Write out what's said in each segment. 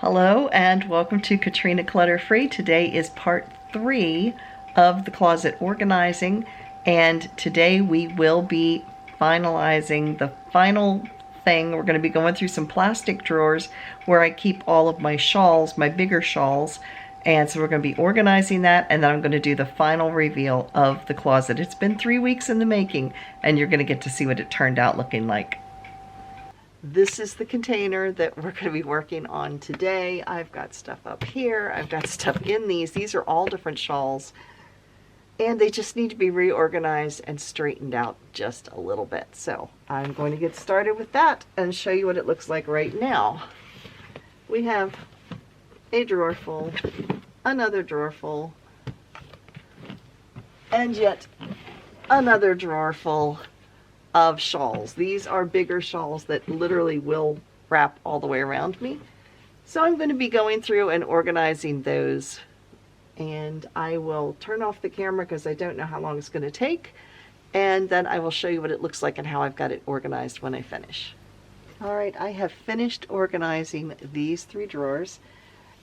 Hello and welcome to Katrina Clutter Free. Today is part 3 of the closet organizing, and today we will be finalizing the final thing. We're going to be going through some plastic drawers where I keep all of my shawls, my bigger shawls, and so we're going to be organizing that, and then I'm going to do the final reveal of the closet. It's been 3 weeks in the making, and you're going to get to see what it turned out looking like. This is the container that we're going to be working on today. I've got stuff up here. I've got stuff in these. These are all different shawls, and they just need to be reorganized and straightened out just a little bit. So I'm going to get started with that and show you what it looks like right now. We have a drawer full, another drawer full, and yet another drawer full of shawls. These are bigger shawls that literally will wrap all the way around me. So I'm going to be going through and organizing those, and I will turn off the camera because I don't know how long it's going to take, and then I will show you what it looks like and how I've got it organized when I finish. Alright, I have finished organizing these 3 drawers.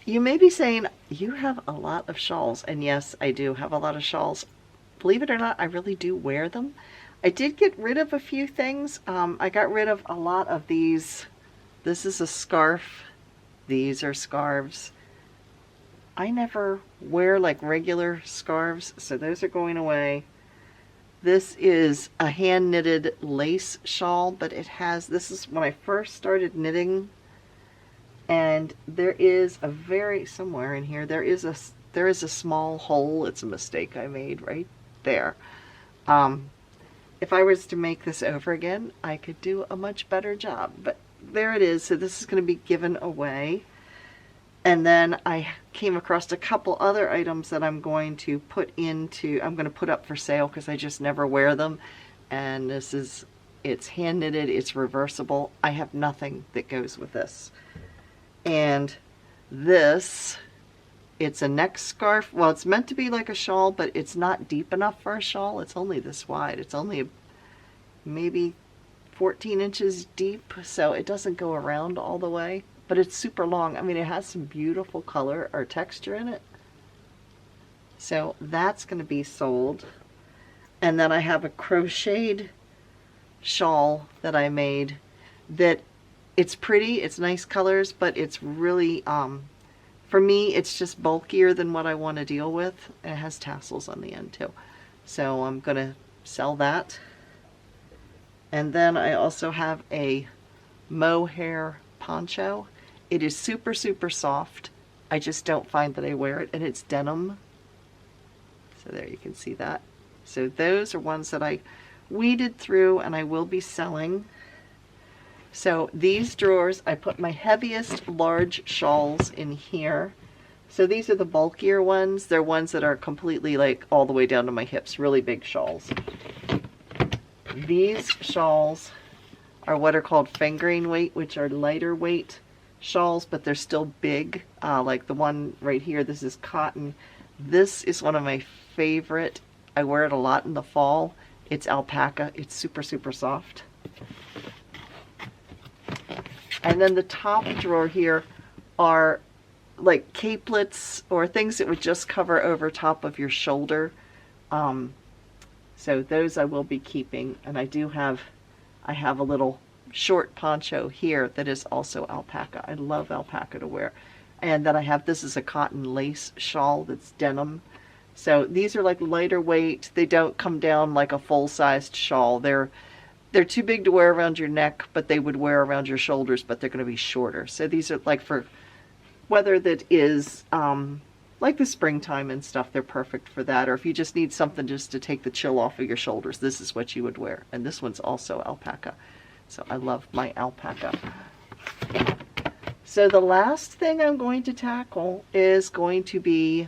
You may be saying, you have a lot of shawls, and yes, I do have a lot of shawls. Believe it or not, I really do wear them. I did get rid of a few things. I got rid of a lot of these. This is a scarf. These are scarves. I never wear like regular scarves, so those are going away. This is a hand knitted lace shawl, but it has, this is when I first started knitting, and there is a very, somewhere in here, there is a small hole. It's a mistake I made right there. If I was to make this over again, I could do a much better job, but there it is. So this is going to be given away. And then I came across a couple other items that I'm going to put up for sale because I just never wear them. And this is, it's hand knitted, it's reversible. I have nothing that goes with this. And this, it's a neck scarf. Well, it's meant to be like a shawl, but it's not deep enough for a shawl. It's only this wide. It's only maybe 14 inches deep, so it doesn't go around all the way, but it's super long. I mean, it has some beautiful color or texture in it. So that's going to be sold. And then I have a crocheted shawl that I made that it's pretty, it's nice colors, but it's really, for me, it's just bulkier than what I want to deal with. It has tassels on the end too. So I'm going to sell that. And then I also have a mohair poncho. It is super, super soft. I just don't find that I wear it, and it's denim. So there you can see that. So those are ones that I weeded through and I will be selling. So these drawers, I put my heaviest large shawls in here. So these are the bulkier ones. They're ones that are completely like all the way down to my hips, really big shawls. These shawls are what are called fingering weight, which are lighter weight shawls, but they're still big. Like the one right here, this is cotton. This is one of my favorite. I wear it a lot in the fall. It's alpaca. It's super, super soft. And then the top drawer here are like capelets or things that would just cover over top of your shoulder. So those I will be keeping. And I have a little short poncho here that is also alpaca. I love alpaca to wear. And then I have, this is a cotton lace shawl that's denim. So these are like lighter weight. They don't come down like a full-sized shawl. They're too big to wear around your neck, but they would wear around your shoulders, but they're going to be shorter. So these are like for weather that is like the springtime and stuff. They're perfect for that. Or if you just need something just to take the chill off of your shoulders, this is what you would wear. And this one's also alpaca. So I love my alpaca. So the last thing I'm going to tackle is going to be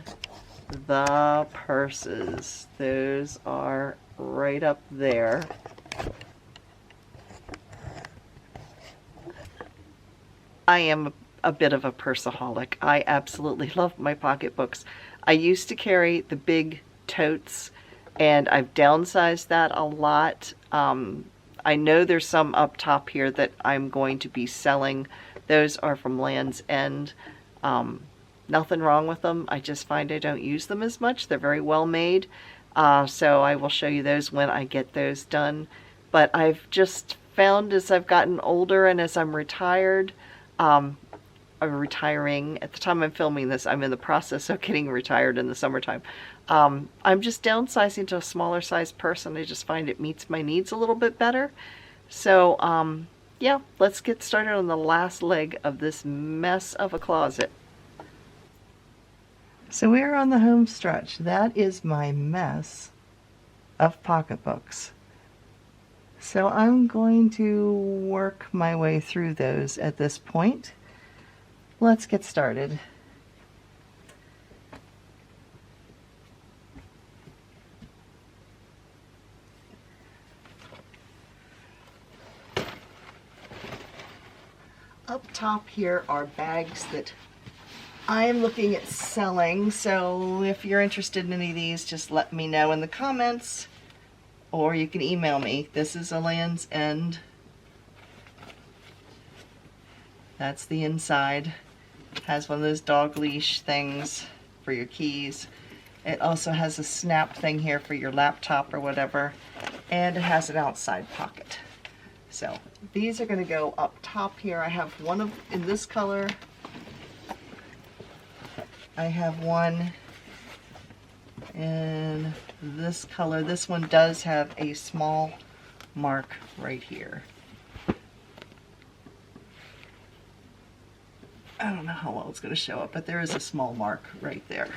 the purses. Those are right up there. I am a bit of a purseaholic. I absolutely love my pocketbooks. I used to carry the big totes, and I've downsized that a lot. I know there's some up top here that I'm going to be selling. Those are from Land's End. Nothing wrong with them. I just find I don't use them as much. They're very well made. So I will show you those when I get those done. But I've just found as I've gotten older and as I'm retired, I'm retiring. At the time I'm filming this, I'm in the process of getting retired in the summertime. I'm just downsizing to a smaller size person. I just find it meets my needs a little bit better. So yeah, let's get started on the last leg of this mess of a closet. So we're on the home stretch. That is my mess of pocketbooks. So I'm going to work my way through those at this point. Let's get started. Up top here are bags that I am looking at selling, so if you're interested in any of these, just let me know in the comments, or you can email me. This is a Land's End. That's the inside. It has one of those dog leash things for your keys. It also has a snap thing here for your laptop or whatever, and it has an outside pocket. So these are going to go up top here. I have one in this color. I have one in this color. This one does have a small mark right here. I don't know how well it's going to show up, but there is a small mark right there.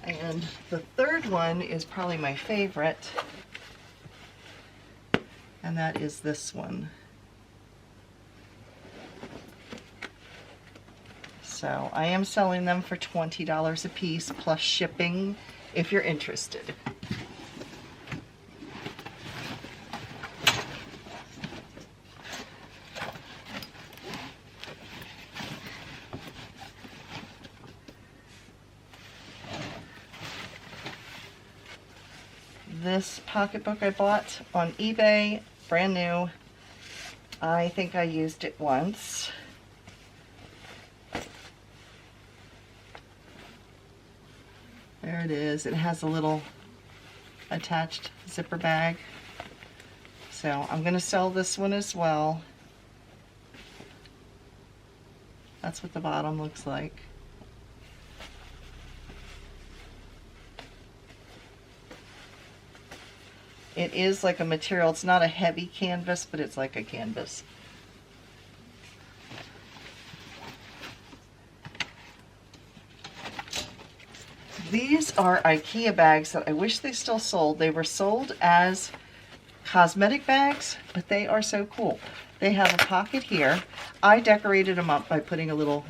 And the third one is probably my favorite, and that is this one. So I am selling them for $20 a piece plus shipping if you're interested. This pocketbook I bought on eBay, brand new. I think I used it once. There it is. It has a little attached zipper bag. So I'm going to sell this one as well. That's what the bottom looks like. It is like a material. It's not a heavy canvas, but it's like a canvas. These are IKEA bags that I wish they still sold. They were sold as cosmetic bags, but they are so cool. They have a pocket here. I decorated them up by putting a little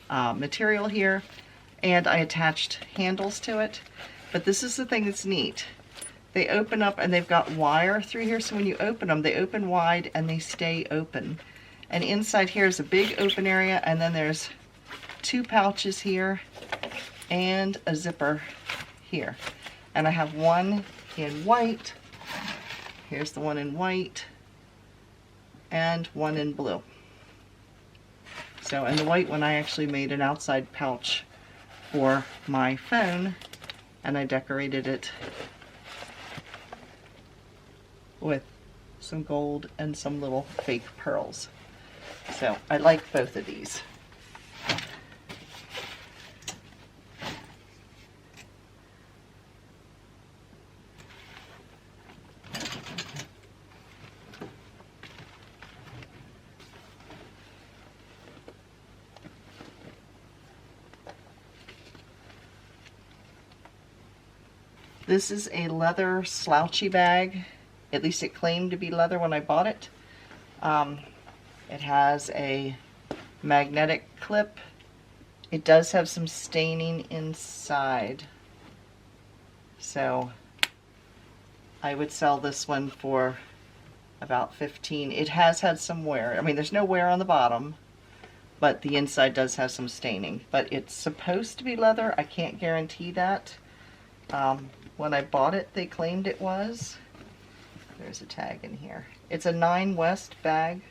material here, and I attached handles to it. But this is the thing that's neat. They open up and they've got wire through here, so when you open them, they open wide and they stay open. And inside here is a big open area, and then there's two pouches here and a zipper here. And I have one in white. Here's the one in white and one in blue. So in the white one I actually made an outside pouch for my phone, and I decorated it with some gold and some little fake pearls. So I like both of these. This is a leather slouchy bag. At least it claimed to be leather when I bought it. It has a magnetic clip. It does have some staining inside. So I would sell this one for about $15. It has had some wear. I mean, there's no wear on the bottom, but the inside does have some staining. But it's supposed to be leather. I can't guarantee that. When I bought it, they claimed it was. There's a tag in here. It's a 9 West bag.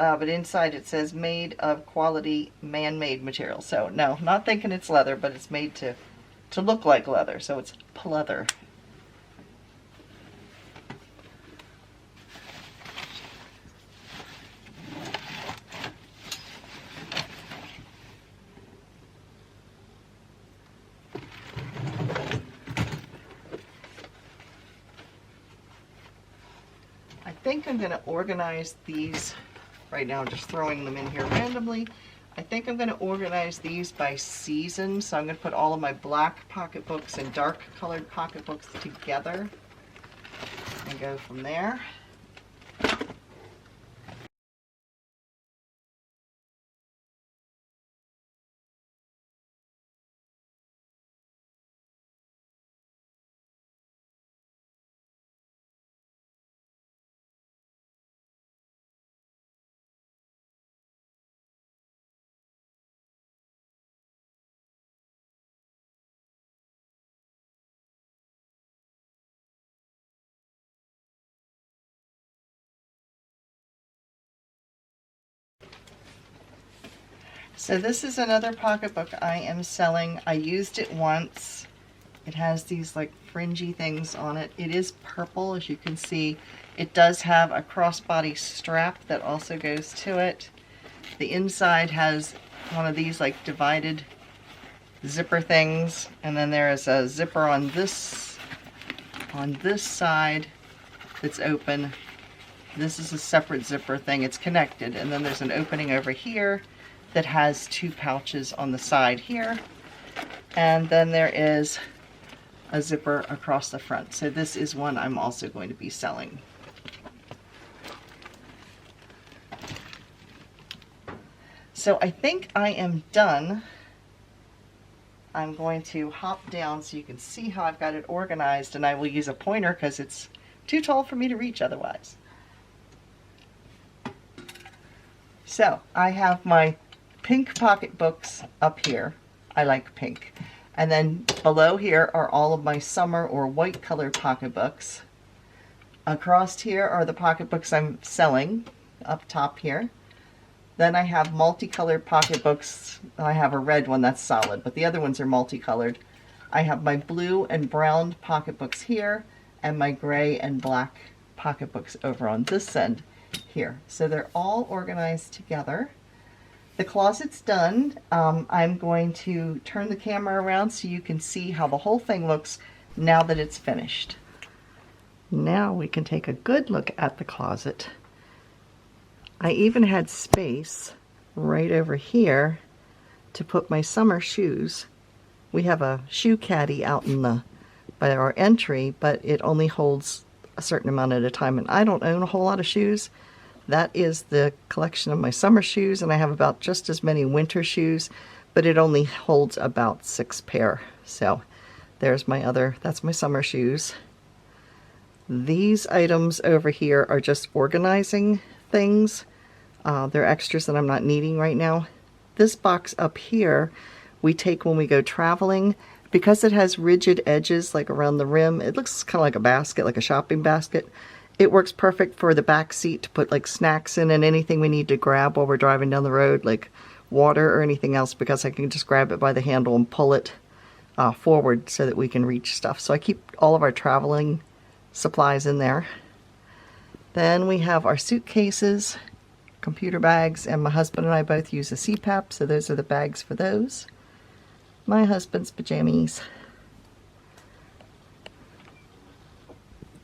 but inside it says made of quality man-made material. So no, not thinking it's leather, but it's made to look like leather, so it's pleather. I think I'm going to organize these. Right now I'm just throwing them in here randomly. I think I'm going to organize these by season. So I'm going to put all of my black pocketbooks and dark colored pocketbooks together and go from there. So this is another pocketbook I am selling. I used it once. It has these like fringy things on it. It is purple, as you can see. It does have a crossbody strap that also goes to it. The inside has one of these like divided zipper things, and then there is a zipper on this side that's open. This is a separate zipper thing. It's connected, and then there's an opening over here that has two pouches on the side here, and then there is a zipper across the front. So this is one I'm also going to be selling. So I think I am done. I'm going to hop down so you can see how I've got it organized, and I will use a pointer because it's too tall for me to reach otherwise. So I have my pink pocketbooks up here. I like pink. And then below here are all of my summer or white colored pocketbooks. Across here are the pocketbooks I'm selling, up top here. Then I have multicolored pocketbooks. I have a red one that's solid, but the other ones are multicolored. I have my blue and brown pocketbooks here, and my gray and black pocketbooks over on this end here. So they're all organized together. The closet's done. I'm going to turn the camera around so you can see how the whole thing looks now that it's finished. Now we can take a good look at the closet. I even had space right over here to put my summer shoes. We have a shoe caddy out in by our entry, but it only holds a certain amount at a time, and I don't own a whole lot of shoes. That is the collection of my summer shoes, and I have about just as many winter shoes, but it only holds about 6 pair. So there's my that's my summer shoes. These items over here are just organizing things. They're extras that I'm not needing right now. This box up here we take when we go traveling. Because it has rigid edges like around the rim, it looks kind of like a basket, like a shopping basket. It works perfect for the back seat to put like snacks in and anything we need to grab while we're driving down the road, like water or anything else, because I can just grab it by the handle and pull it forward so that we can reach stuff. So I keep all of our traveling supplies in there. Then we have our suitcases, computer bags, and my husband and I both use a CPAP, so those are the bags for those. My husband's pajamas.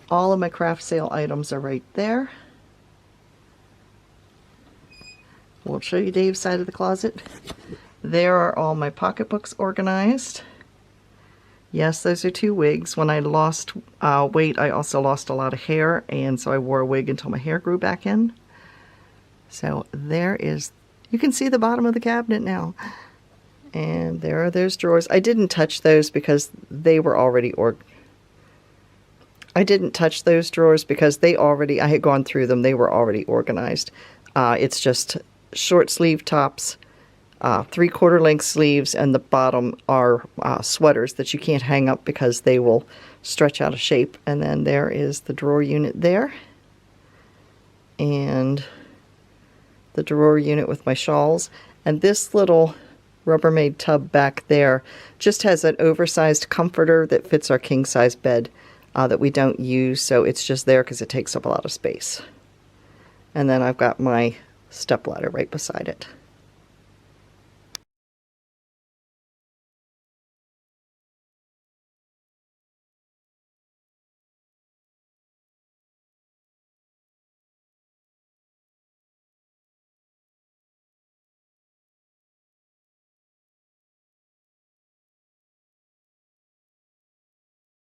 All of my craft sale items are right there. We'll show you Dave's side of the closet. There are all my pocketbooks organized. Yes, those are 2 wigs. When I lost weight, I also lost a lot of hair, and so I wore a wig until my hair grew back in. So there is, you can see the bottom of the cabinet now. And there are those drawers. I didn't touch those because they were already I didn't touch those drawers because I had gone through them. They were already organized. It's just short sleeve tops, 3/4 length sleeves, and the bottom are sweaters that you can't hang up because they will stretch out of shape. And then there is the drawer unit there. And the drawer unit with my shawls. And this little Rubbermaid tub back there just has an oversized comforter that fits our king-size bed that we don't use, so it's just there because it takes up a lot of space. And then I've got my stepladder right beside it.